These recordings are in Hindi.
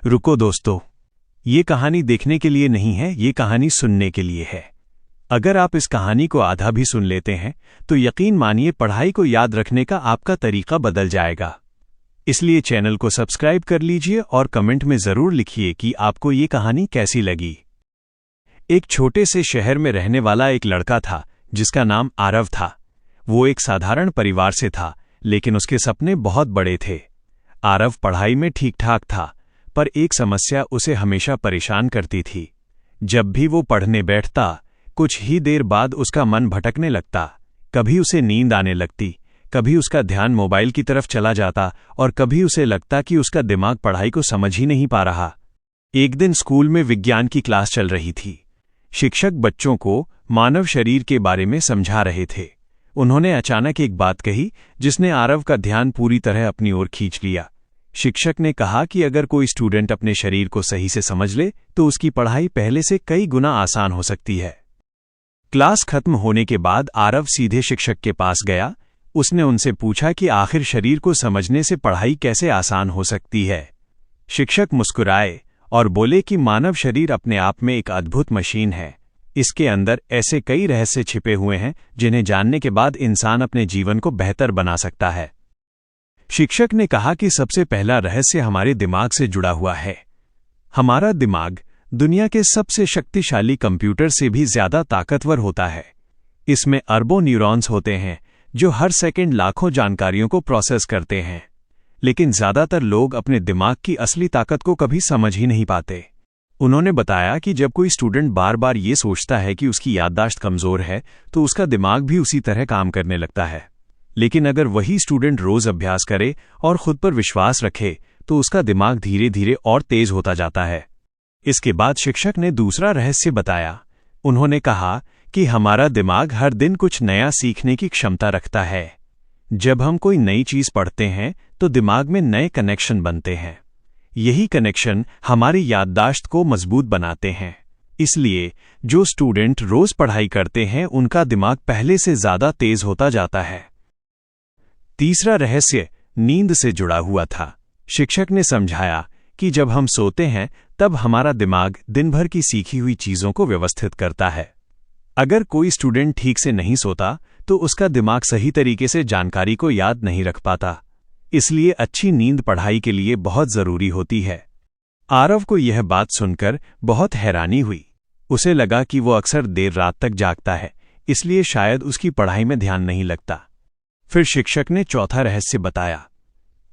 रुको दोस्तों, ये कहानी देखने के लिए नहीं है, ये कहानी सुनने के लिए है। अगर आप इस कहानी को आधा भी सुन लेते हैं तो यकीन मानिए पढ़ाई को याद रखने का आपका तरीका बदल जाएगा। इसलिए चैनल को सब्सक्राइब कर लीजिए और कमेंट में जरूर लिखिए कि आपको ये कहानी कैसी लगी। एक छोटे से शहर में रहने वाला एक लड़का था जिसका नाम आरव था। वो एक साधारण परिवार से था, लेकिन उसके सपने बहुत बड़े थे। आरव पढ़ाई में ठीक ठाक था, पर एक समस्या उसे हमेशा परेशान करती थी। जब भी वो पढ़ने बैठता, कुछ ही देर बाद उसका मन भटकने लगता। कभी उसे नींद आने लगती, कभी उसका ध्यान मोबाइल की तरफ चला जाता और कभी उसे लगता कि उसका दिमाग पढ़ाई को समझ ही नहीं पा रहा। एक दिन स्कूल में विज्ञान की क्लास चल रही थी। शिक्षक बच्चों को मानव शरीर के बारे में समझा रहे थे। उन्होंने अचानक एक बात कही जिसने आरव का ध्यान पूरी तरह अपनी ओर खींच लिया। शिक्षक ने कहा कि अगर कोई स्टूडेंट अपने शरीर को सही से समझ ले तो उसकी पढ़ाई पहले से कई गुना आसान हो सकती है। क्लास खत्म होने के बाद आरव सीधे शिक्षक के पास गया। उसने उनसे पूछा कि आखिर शरीर को समझने से पढ़ाई कैसे आसान हो सकती है। शिक्षक मुस्कुराए और बोले कि मानव शरीर अपने आप में एक अद्भुत मशीन है। इसके अंदर ऐसे कई रहस्य छिपे हुए हैं जिन्हें जानने के बाद इंसान अपने जीवन को बेहतर बना सकता है। शिक्षक ने कहा कि सबसे पहला रहस्य हमारे दिमाग से जुड़ा हुआ है। हमारा दिमाग दुनिया के सबसे शक्तिशाली कंप्यूटर से भी ज्यादा ताकतवर होता है। इसमें अरबों न्यूरॉन्स होते हैं जो हर सेकंड लाखों जानकारियों को प्रोसेस करते हैं। लेकिन ज्यादातर लोग अपने दिमाग की असली ताकत को कभी समझ ही नहीं पाते। उन्होंने बताया कि जब कोई स्टूडेंट बार बार ये सोचता है कि उसकी याददाश्त कमजोर है तो उसका दिमाग भी उसी तरह काम करने लगता है। लेकिन अगर वही स्टूडेंट रोज अभ्यास करे और खुद पर विश्वास रखे तो उसका दिमाग धीरे धीरे और तेज होता जाता है। इसके बाद शिक्षक ने दूसरा रहस्य बताया। उन्होंने कहा कि हमारा दिमाग हर दिन कुछ नया सीखने की क्षमता रखता है। जब हम कोई नई चीज पढ़ते हैं तो दिमाग में नए कनेक्शन बनते हैं। यही कनेक्शन हमारी याददाश्त को मजबूत बनाते हैं। इसलिए जो स्टूडेंट रोज पढ़ाई करते हैं उनका दिमाग पहले से ज्यादा तेज होता जाता है। तीसरा रहस्य नींद से जुड़ा हुआ था। शिक्षक ने समझाया कि जब हम सोते हैं तब हमारा दिमाग दिन भर की सीखी हुई चीजों को व्यवस्थित करता है। अगर कोई स्टूडेंट ठीक से नहीं सोता तो उसका दिमाग सही तरीके से जानकारी को याद नहीं रख पाता। इसलिए अच्छी नींद पढ़ाई के लिए बहुत जरूरी होती है। आरव को यह बात सुनकर बहुत हैरानी हुई। उसे लगा कि वो अक्सर देर रात तक जागता है, इसलिए शायद उसकी पढ़ाई में ध्यान नहीं लगता। फिर शिक्षक ने चौथा रहस्य बताया।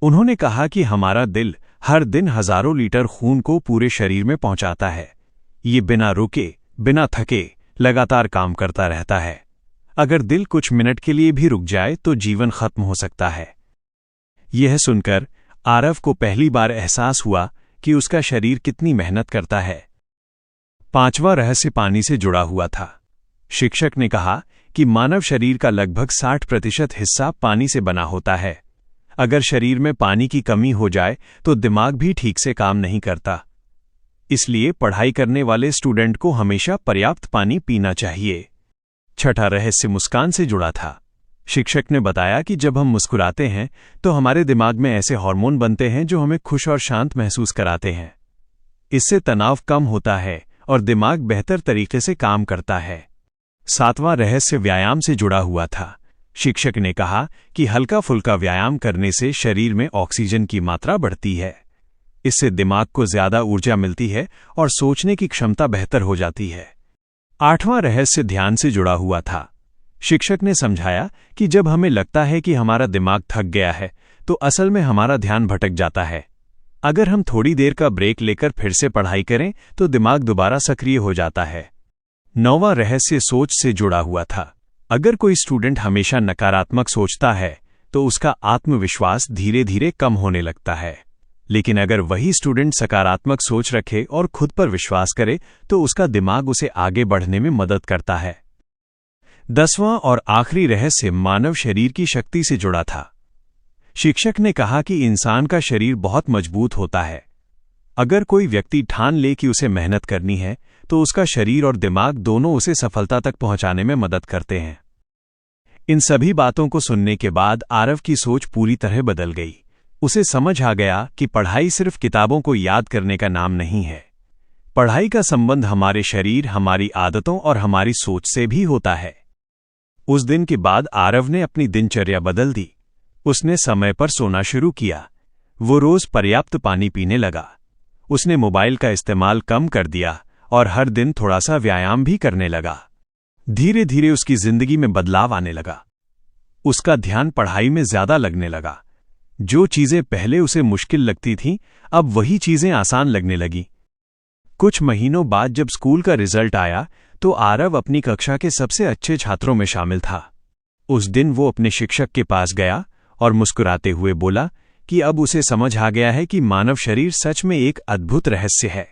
उन्होंने कहा कि हमारा दिल हर दिन हजारों लीटर खून को पूरे शरीर में पहुंचाता है। ये बिना रुके, बिना थके लगातार काम करता रहता है। अगर दिल कुछ मिनट के लिए भी रुक जाए तो जीवन खत्म हो सकता है। यह सुनकर आरव को पहली बार एहसास हुआ कि उसका शरीर कितनी मेहनत करता है। पांचवा रहस्य पानी से जुड़ा हुआ था। शिक्षक ने कहा कि मानव शरीर का लगभग 60% हिस्सा पानी से बना होता है। अगर शरीर में पानी की कमी हो जाए तो दिमाग भी ठीक से काम नहीं करता। इसलिए पढ़ाई करने वाले स्टूडेंट को हमेशा पर्याप्त पानी पीना चाहिए। छठा रहस्य मुस्कान से जुड़ा था। शिक्षक ने बताया कि जब हम मुस्कुराते हैं तो हमारे दिमाग में ऐसे हार्मोन बनते हैं जो हमें खुश और शांत महसूस कराते हैं। इससे तनाव कम होता है और दिमाग बेहतर तरीके से काम करता है। सातवां रहस्य व्यायाम से जुड़ा हुआ था। शिक्षक ने कहा कि हल्का फुल्का व्यायाम करने से शरीर में ऑक्सीजन की मात्रा बढ़ती है। इससे दिमाग को ज्यादा ऊर्जा मिलती है और सोचने की क्षमता बेहतर हो जाती है। आठवां रहस्य ध्यान से जुड़ा हुआ था। शिक्षक ने समझाया कि जब हमें लगता है कि हमारा दिमाग थक गया है तो असल में हमारा ध्यान भटक जाता है। अगर हम थोड़ी देर का ब्रेक लेकर फिर से पढ़ाई करें तो दिमाग दोबारा सक्रिय हो जाता है। नौवां रहस्य सोच से जुड़ा हुआ था। अगर कोई स्टूडेंट हमेशा नकारात्मक सोचता है तो उसका आत्मविश्वास धीरे धीरे कम होने लगता है। लेकिन अगर वही स्टूडेंट सकारात्मक सोच रखे और खुद पर विश्वास करे तो उसका दिमाग उसे आगे बढ़ने में मदद करता है। 10वां और आखिरी रहस्य मानव शरीर की शक्ति से जुड़ा था। शिक्षक ने कहा कि इंसान का शरीर बहुत मजबूत होता है। अगर कोई व्यक्ति ठान ले कि उसे मेहनत करनी है तो उसका शरीर और दिमाग दोनों उसे सफलता तक पहुंचाने में मदद करते हैं। इन सभी बातों को सुनने के बाद आरव की सोच पूरी तरह बदल गई। उसे समझ आ गया कि पढ़ाई सिर्फ किताबों को याद करने का नाम नहीं है। पढ़ाई का संबंध हमारे शरीर, हमारी आदतों और हमारी सोच से भी होता है। उस दिन के बाद आरव ने अपनी दिनचर्या बदल दी। उसने समय पर सोना शुरू किया। वो रोज पर्याप्त पानी पीने लगा। उसने मोबाइल का इस्तेमाल कम कर दिया और हर दिन थोड़ा सा व्यायाम भी करने लगा। धीरे धीरे उसकी जिंदगी में बदलाव आने लगा। उसका ध्यान पढ़ाई में ज्यादा लगने लगा। जो चीजें पहले उसे मुश्किल लगती थीं, अब वही चीजें आसान लगने लगी। कुछ महीनों बाद जब स्कूल का रिजल्ट आया तो आरव अपनी कक्षा के सबसे अच्छे छात्रों में शामिल था। उस दिन वो अपने शिक्षक के पास गया और मुस्कुराते हुए बोला कि अब उसे समझ आ गया है कि मानव शरीर सच में एक अद्भुत रहस्य है।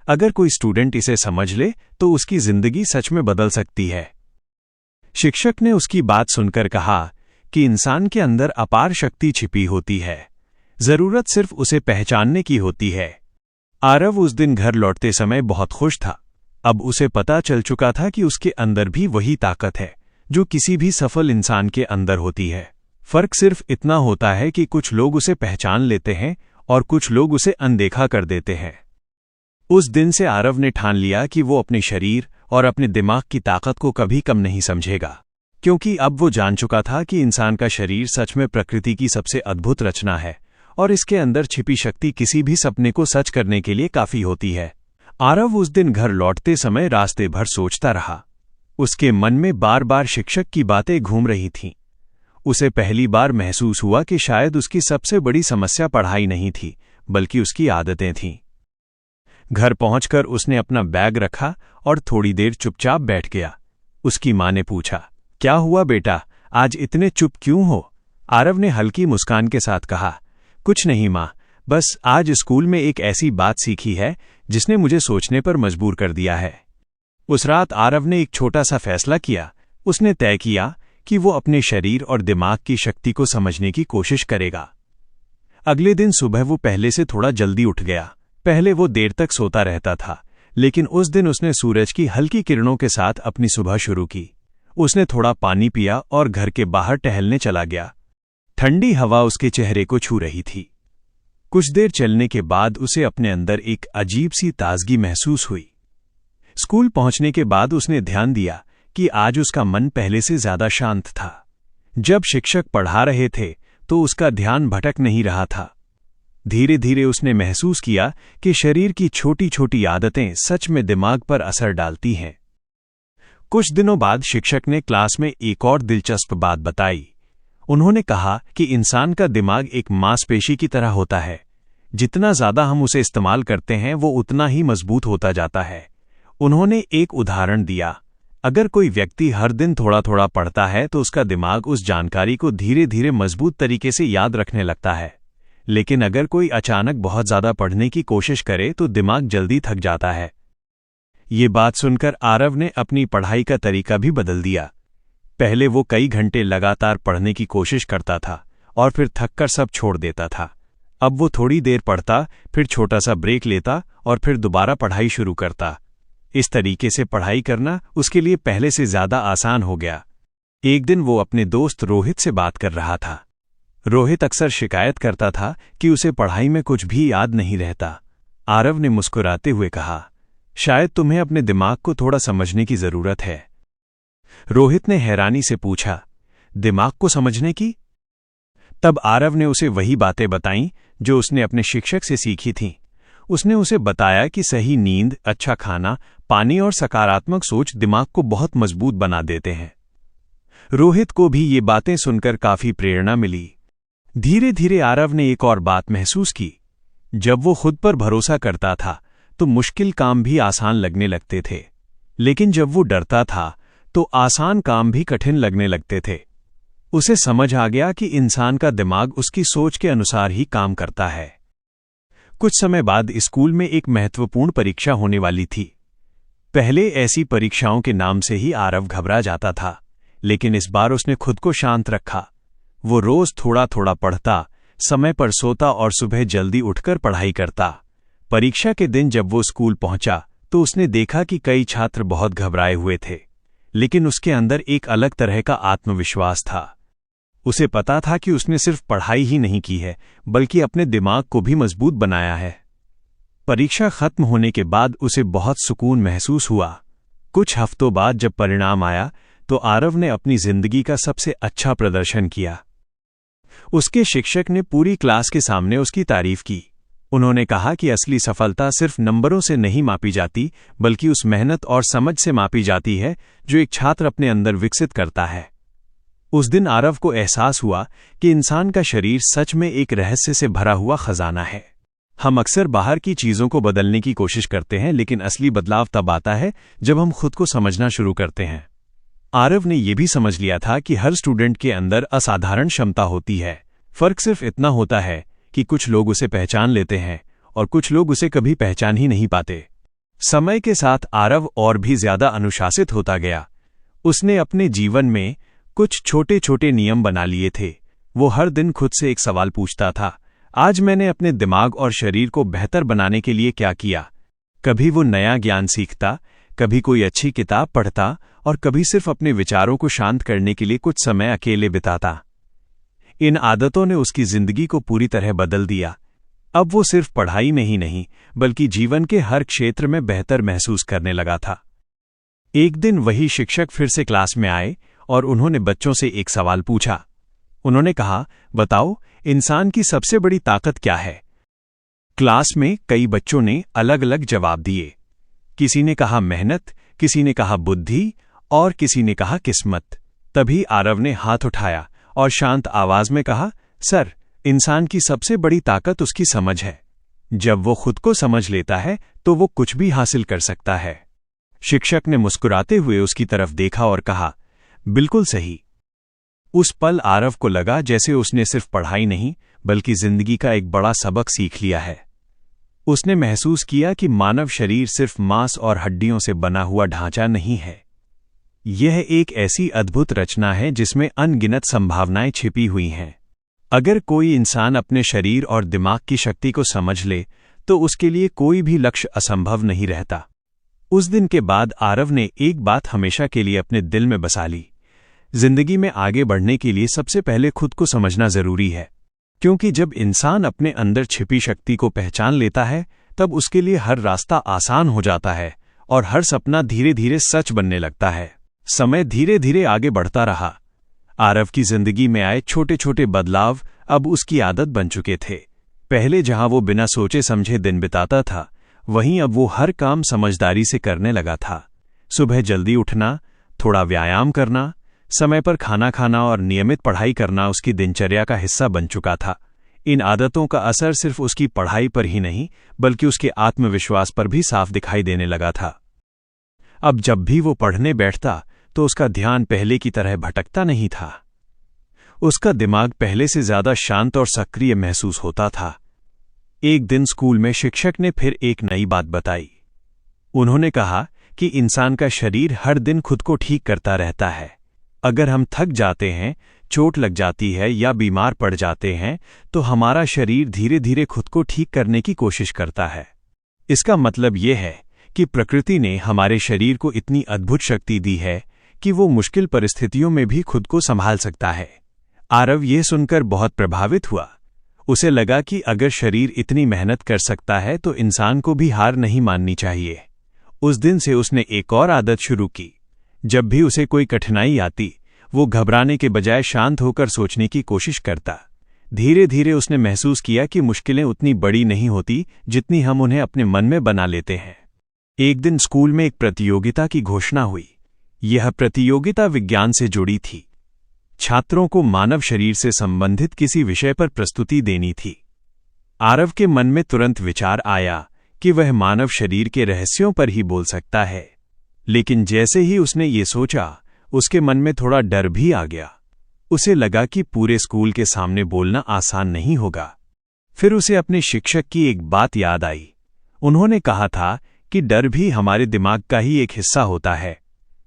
अगर कोई स्टूडेंट इसे समझ ले तो उसकी जिंदगी सच में बदल सकती है। शिक्षक ने उसकी बात सुनकर कहा कि इंसान के अंदर अपार शक्ति छिपी होती है, जरूरत सिर्फ उसे पहचानने की होती है। आरव उस दिन घर लौटते समय बहुत खुश था। अब उसे पता चल चुका था कि उसके अंदर भी वही ताकत है जो किसी भी सफल इंसान के अंदर होती है। फर्क सिर्फ इतना होता है कि कुछ लोग उसे पहचान लेते हैं और कुछ लोग उसे अनदेखा कर देते हैं। उस दिन से आरव ने ठान लिया कि वो अपने शरीर और अपने दिमाग की ताकत को कभी कम नहीं समझेगा, क्योंकि अब वो जान चुका था कि इंसान का शरीर सच में प्रकृति की सबसे अद्भुत रचना है और इसके अंदर छिपी शक्ति किसी भी सपने को सच करने के लिए काफी होती है। आरव उस दिन घर लौटते समय रास्ते भर सोचता रहा। उसके मन में बार बार शिक्षक की बातें घूम रही थीं। उसे पहली बार महसूस हुआ कि शायद उसकी सबसे बड़ी समस्या पढ़ाई नहीं थी, बल्कि उसकी आदतें थीं। घर पहुंचकर उसने अपना बैग रखा और थोड़ी देर चुपचाप बैठ गया। उसकी मां ने पूछा, क्या हुआ बेटा, आज इतने चुप क्यों हो? आरव ने हल्की मुस्कान के साथ कहा, कुछ नहीं मां, बस आज स्कूल में एक ऐसी बात सीखी है जिसने मुझे सोचने पर मजबूर कर दिया है। उस रात आरव ने एक छोटा सा फैसला किया। उसने तय किया कि वो अपने शरीर और दिमाग की शक्ति को समझने की कोशिश करेगा। अगले दिन सुबह वो पहले से थोड़ा जल्दी उठ गया। पहले वो देर तक सोता रहता था, लेकिन उस दिन उसने सूरज की हल्की किरणों के साथ अपनी सुबह शुरू की। उसने थोड़ा पानी पिया और घर के बाहर टहलने चला गया। ठंडी हवा उसके चेहरे को छू रही थी। कुछ देर चलने के बाद उसे अपने अंदर एक अजीब सी ताजगी महसूस हुई। स्कूल पहुंचने के बाद उसने ध्यान दिया कि आज उसका मन पहले से ज्यादा शांत था। जब शिक्षक पढ़ा रहे थे तो उसका ध्यान भटक नहीं रहा था। धीरे धीरे उसने महसूस किया कि शरीर की छोटी छोटी आदतें सच में दिमाग पर असर डालती हैं। कुछ दिनों बाद शिक्षक ने क्लास में एक और दिलचस्प बात बताई। उन्होंने कहा कि इंसान का दिमाग एक मांसपेशी की तरह होता है। जितना ज्यादा हम उसे इस्तेमाल करते हैं वो उतना ही मजबूत होता जाता है। उन्होंने एक उदाहरण दिया। अगर कोई व्यक्ति हर दिन थोड़ा थोड़ा पढ़ता है तो उसका दिमाग उस जानकारी को धीरे धीरे मजबूत तरीके से याद रखने लगता है। लेकिन अगर कोई अचानक बहुत ज्यादा पढ़ने की कोशिश करे तो दिमाग जल्दी थक जाता है। ये बात सुनकर आरव ने अपनी पढ़ाई का तरीका भी बदल दिया। पहले वो कई घंटे लगातार पढ़ने की कोशिश करता था और फिर थककर सब छोड़ देता था। अब वो थोड़ी देर पढ़ता, फिर छोटा सा ब्रेक लेता और फिर दोबारा पढ़ाई शुरू करता। इस तरीके से पढ़ाई करना उसके लिए पहले से ज्यादा आसान हो गया। एक दिन वो अपने दोस्त रोहित से बात कर रहा था। रोहित अक्सर शिकायत करता था कि उसे पढ़ाई में कुछ भी याद नहीं रहता। आरव ने मुस्कुराते हुए कहा, शायद तुम्हें अपने दिमाग को थोड़ा समझने की जरूरत है। रोहित ने हैरानी से पूछा, दिमाग को समझने की? तब आरव ने उसे वही बातें बताईं जो उसने अपने शिक्षक से सीखी थीं। उसने उसे बताया कि सही नींद, अच्छा खाना, पानी और सकारात्मक सोच दिमाग को बहुत मजबूत बना देते हैं। रोहित को भी ये बातें सुनकर काफी प्रेरणा मिली। धीरे धीरे आरव ने एक और बात महसूस की। जब वो खुद पर भरोसा करता था तो मुश्किल काम भी आसान लगने लगते थे, लेकिन जब वो डरता था तो आसान काम भी कठिन लगने लगते थे। उसे समझ आ गया कि इंसान का दिमाग उसकी सोच के अनुसार ही काम करता है। कुछ समय बाद स्कूल में एक महत्वपूर्ण परीक्षा होने वाली थी। पहले ऐसी परीक्षाओं के नाम से ही आरव घबरा जाता था, लेकिन इस बार उसने खुद को शांत रखा। वो रोज थोड़ा थोड़ा पढ़ता, समय पर सोता और सुबह जल्दी उठकर पढ़ाई करता। परीक्षा के दिन जब वो स्कूल पहुंचा तो उसने देखा कि कई छात्र बहुत घबराए हुए थे, लेकिन उसके अंदर एक अलग तरह का आत्मविश्वास था। उसे पता था कि उसने सिर्फ पढ़ाई ही नहीं की है बल्कि अपने दिमाग को भी मजबूत बनाया है। परीक्षा खत्म होने के बाद उसे बहुत सुकून महसूस हुआ। कुछ हफ्तों बाद जब परिणाम आया तो आरव ने अपनी जिंदगी का सबसे अच्छा प्रदर्शन किया। उसके शिक्षक ने पूरी क्लास के सामने उसकी तारीफ की। उन्होंने कहा कि असली सफलता सिर्फ नंबरों से नहीं मापी जाती बल्कि उस मेहनत और समझ से मापी जाती है जो एक छात्र अपने अंदर विकसित करता है। उस दिन आरव को एहसास हुआ कि इंसान का शरीर सच में एक रहस्य से भरा हुआ खजाना है। हम अक्सर बाहर की चीजों को बदलने की कोशिश करते हैं, लेकिन असली बदलाव तब आता है जब हम खुद को समझना शुरू करते हैं। आरव ने यह भी समझ लिया था कि हर स्टूडेंट के अंदर असाधारण क्षमता होती है। फर्क सिर्फ इतना होता है कि कुछ लोग उसे पहचान लेते हैं और कुछ लोग उसे कभी पहचान ही नहीं पाते। समय के साथ आरव और भी ज्यादा अनुशासित होता गया। उसने अपने जीवन में कुछ छोटे छोटे नियम बना लिए थे। वो हर दिन खुद से एक सवाल पूछता था, आज मैंने अपने दिमाग और शरीर को बेहतर बनाने के लिए क्या किया। कभी वो नया ज्ञान सीखता, कभी कोई अच्छी किताब पढ़ता और कभी सिर्फ अपने विचारों को शांत करने के लिए कुछ समय अकेले बिताता। इन आदतों ने उसकी जिंदगी को पूरी तरह बदल दिया। अब वो सिर्फ पढ़ाई में ही नहीं बल्कि जीवन के हर क्षेत्र में बेहतर महसूस करने लगा था। एक दिन वही शिक्षक फिर से क्लास में आए और उन्होंने बच्चों से एक सवाल पूछा। उन्होंने कहा, बताओ, इंसान की सबसे बड़ी ताकत क्या है? क्लास में कई बच्चों ने अलग अलग जवाब दिए। किसी ने कहा मेहनत, किसी ने कहा बुद्धि और किसी ने कहा किस्मत। तभी आरव ने हाथ उठाया और शांत आवाज में कहा, सर, इंसान की सबसे बड़ी ताकत उसकी समझ है। जब वो खुद को समझ लेता है तो वो कुछ भी हासिल कर सकता है। शिक्षक ने मुस्कुराते हुए उसकी तरफ देखा और कहा, बिल्कुल सही। उस पल आरव को लगा जैसे उसने सिर्फ पढ़ाई नहीं बल्कि जिंदगी का एक बड़ा सबक सीख लिया है। उसने महसूस किया कि मानव शरीर सिर्फ मांस और हड्डियों से बना हुआ ढांचा नहीं है। यह एक ऐसी अद्भुत रचना है जिसमें अनगिनत संभावनाएं छिपी हुई हैं। अगर कोई इंसान अपने शरीर और दिमाग की शक्ति को समझ ले तो उसके लिए कोई भी लक्ष्य असंभव नहीं रहता। उस दिन के बाद आरव ने एक बात हमेशा के लिए अपने दिल में बसा ली। जिंदगी में आगे बढ़ने के लिए सबसे पहले खुद को समझना जरूरी है, क्योंकि जब इंसान अपने अंदर छिपी शक्ति को पहचान लेता है तब उसके लिए हर रास्ता आसान हो जाता है और हर सपना धीरे धीरे सच बनने लगता है। समय धीरे धीरे आगे बढ़ता रहा। आरव की जिंदगी में आए छोटे छोटे बदलाव अब उसकी आदत बन चुके थे। पहले जहां वो बिना सोचे समझे दिन बिताता था, वहीं अब वो हर काम समझदारी से करने लगा था। सुबह जल्दी उठना, थोड़ा व्यायाम करना, समय पर खाना खाना और नियमित पढ़ाई करना उसकी दिनचर्या का हिस्सा बन चुका था। इन आदतों का असर सिर्फ उसकी पढ़ाई पर ही नहीं बल्कि उसके आत्मविश्वास पर भी साफ दिखाई देने लगा था। अब जब भी वो पढ़ने बैठता तो उसका ध्यान पहले की तरह भटकता नहीं था। उसका दिमाग पहले से ज्यादा शांत और सक्रिय महसूस होता था। एक दिन स्कूल में शिक्षक ने फिर एक नई बात बताई। उन्होंने कहा कि इंसान का शरीर हर दिन खुद को ठीक करता रहता है। अगर हम थक जाते हैं, चोट लग जाती है या बीमार पड़ जाते हैं तो हमारा शरीर धीरे धीरे खुद को ठीक करने की कोशिश करता है। इसका मतलब यह है कि प्रकृति ने हमारे शरीर को इतनी अद्भुत शक्ति दी है कि वो मुश्किल परिस्थितियों में भी खुद को संभाल सकता है। आरव यह सुनकर बहुत प्रभावित हुआ। उसे लगा कि अगर शरीर इतनी मेहनत कर सकता है तो इंसान को भी हार नहीं माननी चाहिए। उस दिन से उसने एक और आदत शुरू की। जब भी उसे कोई कठिनाई आती, वो घबराने के बजाय शांत होकर सोचने की कोशिश करता। धीरे धीरे उसने महसूस किया कि मुश्किलें उतनी बड़ी नहीं होती जितनी हम उन्हें अपने मन में बना लेते हैं। एक दिन स्कूल में एक प्रतियोगिता की घोषणा हुई। यह प्रतियोगिता विज्ञान से जुड़ी थी। छात्रों को मानव शरीर से संबंधित किसी विषय पर प्रस्तुति देनी थी। आरव के मन में तुरंत विचार आया कि वह मानव शरीर के रहस्यों पर ही बोल सकता है। लेकिन जैसे ही उसने ये सोचा, उसके मन में थोड़ा डर भी आ गया। उसे लगा कि पूरे स्कूल के सामने बोलना आसान नहीं होगा। फिर उसे अपने शिक्षक की एक बात याद आई। उन्होंने कहा था कि डर भी हमारे दिमाग का ही एक हिस्सा होता है।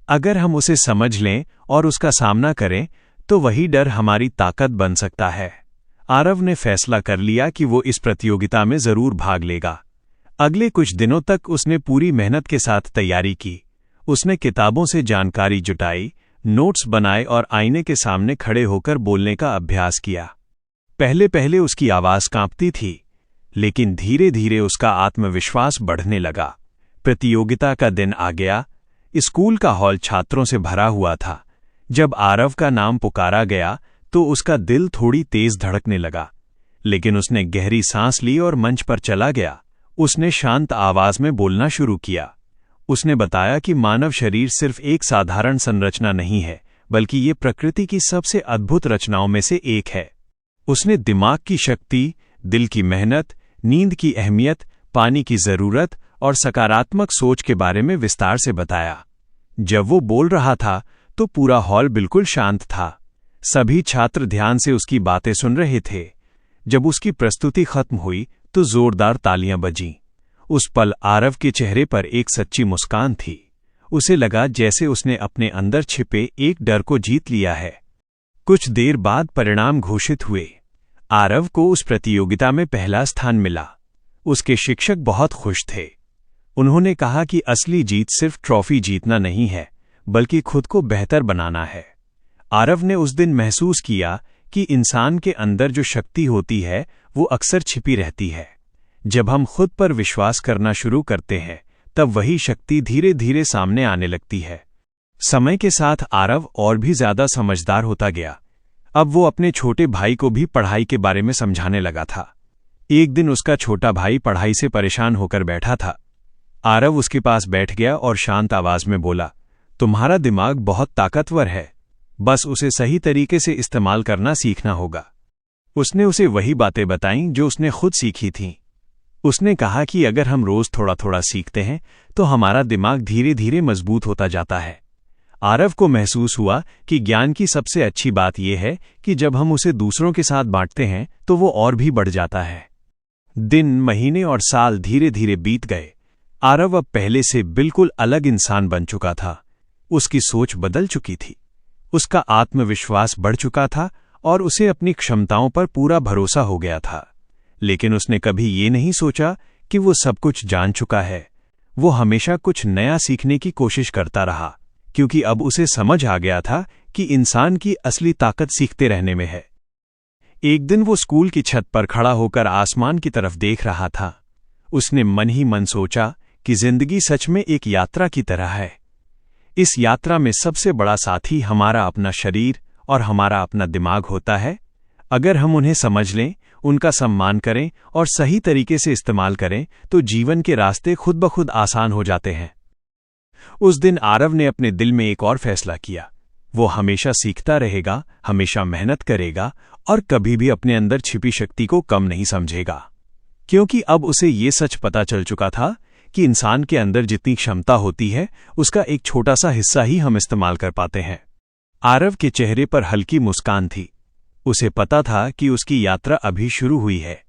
अगर हम उसे समझ लें और उसका सामना करें तो वही डर हमारी ताकत बन सकता है। आरव ने फैसला कर लिया कि वो इस प्रतियोगिता में जरूर भाग लेगा। अगले कुछ दिनों तक उसने पूरी मेहनत के साथ तैयारी की। उसने किताबों से जानकारी जुटाई, नोट्स बनाए और आईने के सामने खड़े होकर बोलने का अभ्यास किया। पहले पहले उसकी आवाज कांपती थी, लेकिन धीरे धीरे उसका आत्मविश्वास बढ़ने लगा। प्रतियोगिता का दिन आ गया। स्कूल का हॉल छात्रों से भरा हुआ था। जब आरव का नाम पुकारा गया तो उसका दिल थोड़ी तेज धड़कने लगा, लेकिन उसने गहरी सांस ली और मंच पर चला गया। उसने शांत आवाज में बोलना शुरू किया। उसने बताया कि मानव शरीर सिर्फ एक साधारण संरचना नहीं है, बल्कि ये प्रकृति की सबसे अद्भुत रचनाओं में से एक है। उसने दिमाग की शक्ति, दिल की मेहनत, नींद की अहमियत, पानी की जरूरत और सकारात्मक सोच के बारे में विस्तार से बताया। जब वो बोल रहा था तो पूरा हॉल बिल्कुल शांत था। सभी छात्र ध्यान से उसकी बातें सुन रहे थे। जब उसकी प्रस्तुति खत्म हुई तो जोरदार तालियां बजीं। उस पल आरव के चेहरे पर एक सच्ची मुस्कान थी। उसे लगा जैसे उसने अपने अंदर छिपे एक डर को जीत लिया है। कुछ देर बाद परिणाम घोषित हुए। आरव को उस प्रतियोगिता में पहला स्थान मिला। उसके शिक्षक बहुत खुश थे। उन्होंने कहा कि असली जीत सिर्फ ट्रॉफी जीतना नहीं है, बल्कि खुद को बेहतर बनाना है। आरव ने उस दिन महसूस किया कि इंसान के अंदर जो शक्ति होती है वो अक्सर छिपी रहती है। जब हम खुद पर विश्वास करना शुरू करते हैं, तब वही शक्ति धीरे धीरे सामने आने लगती है। समय के साथ आरव और भी ज्यादा समझदार होता गया। अब वो अपने छोटे भाई को भी पढ़ाई के बारे में समझाने लगा था। एक दिन उसका छोटा भाई पढ़ाई से परेशान होकर बैठा था। आरव उसके पास बैठ गया और शांत आवाज में बोला, तुम्हारा दिमाग बहुत ताकतवर है, बस उसे सही तरीके से इस्तेमाल करना सीखना होगा। उसने उसे वही बातें बताईं जो उसने खुद सीखी थीं। उसने कहा कि अगर हम रोज थोड़ा थोड़ा सीखते हैं तो हमारा दिमाग धीरे धीरे मजबूत होता जाता है। आरव को महसूस हुआ कि ज्ञान की सबसे अच्छी बात यह है कि जब हम उसे दूसरों के साथ बांटते हैं तो वो और भी बढ़ जाता है। दिन, महीने और साल धीरे धीरे बीत गए। आरव अब पहले से बिल्कुल अलग इंसान बन चुका था। उसकी सोच बदल चुकी थी, उसका आत्मविश्वास बढ़ चुका था और उसे अपनी क्षमताओं पर पूरा भरोसा हो गया था। लेकिन उसने कभी ये नहीं सोचा कि वो सब कुछ जान चुका है। वो हमेशा कुछ नया सीखने की कोशिश करता रहा, क्योंकि अब उसे समझ आ गया था कि इंसान की असली ताकत सीखते रहने में है। एक दिन वो स्कूल की छत पर खड़ा होकर आसमान की तरफ देख रहा था। उसने मन ही मन सोचा कि जिंदगी सच में एक यात्रा की तरह है। इस यात्रा में सबसे बड़ा साथी हमारा अपना शरीर और हमारा अपना दिमाग होता है। अगर हम उन्हें समझ लें, उनका सम्मान करें और सही तरीके से इस्तेमाल करें तो जीवन के रास्ते खुद ब खुद आसान हो जाते हैं। उस दिन आरव ने अपने दिल में एक और फैसला किया। वो हमेशा सीखता रहेगा, हमेशा मेहनत करेगा और कभी भी अपने अंदर छिपी शक्ति को कम नहीं समझेगा, क्योंकि अब उसे ये सच पता चल चुका था कि इंसान के अंदर जितनी क्षमता होती है उसका एक छोटा सा हिस्सा ही हम इस्तेमाल कर पाते हैं। आरव के चेहरे पर हल्की मुस्कान थी। उसे पता था कि उसकी यात्रा अभी शुरू हुई है,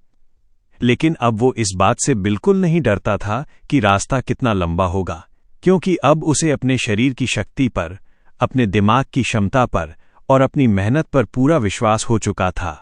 लेकिन अब वो इस बात से बिल्कुल नहीं डरता था कि रास्ता कितना लंबा होगा, क्योंकि अब उसे अपने शरीर की शक्ति पर, अपने दिमाग की क्षमता पर और अपनी मेहनत पर पूरा विश्वास हो चुका था।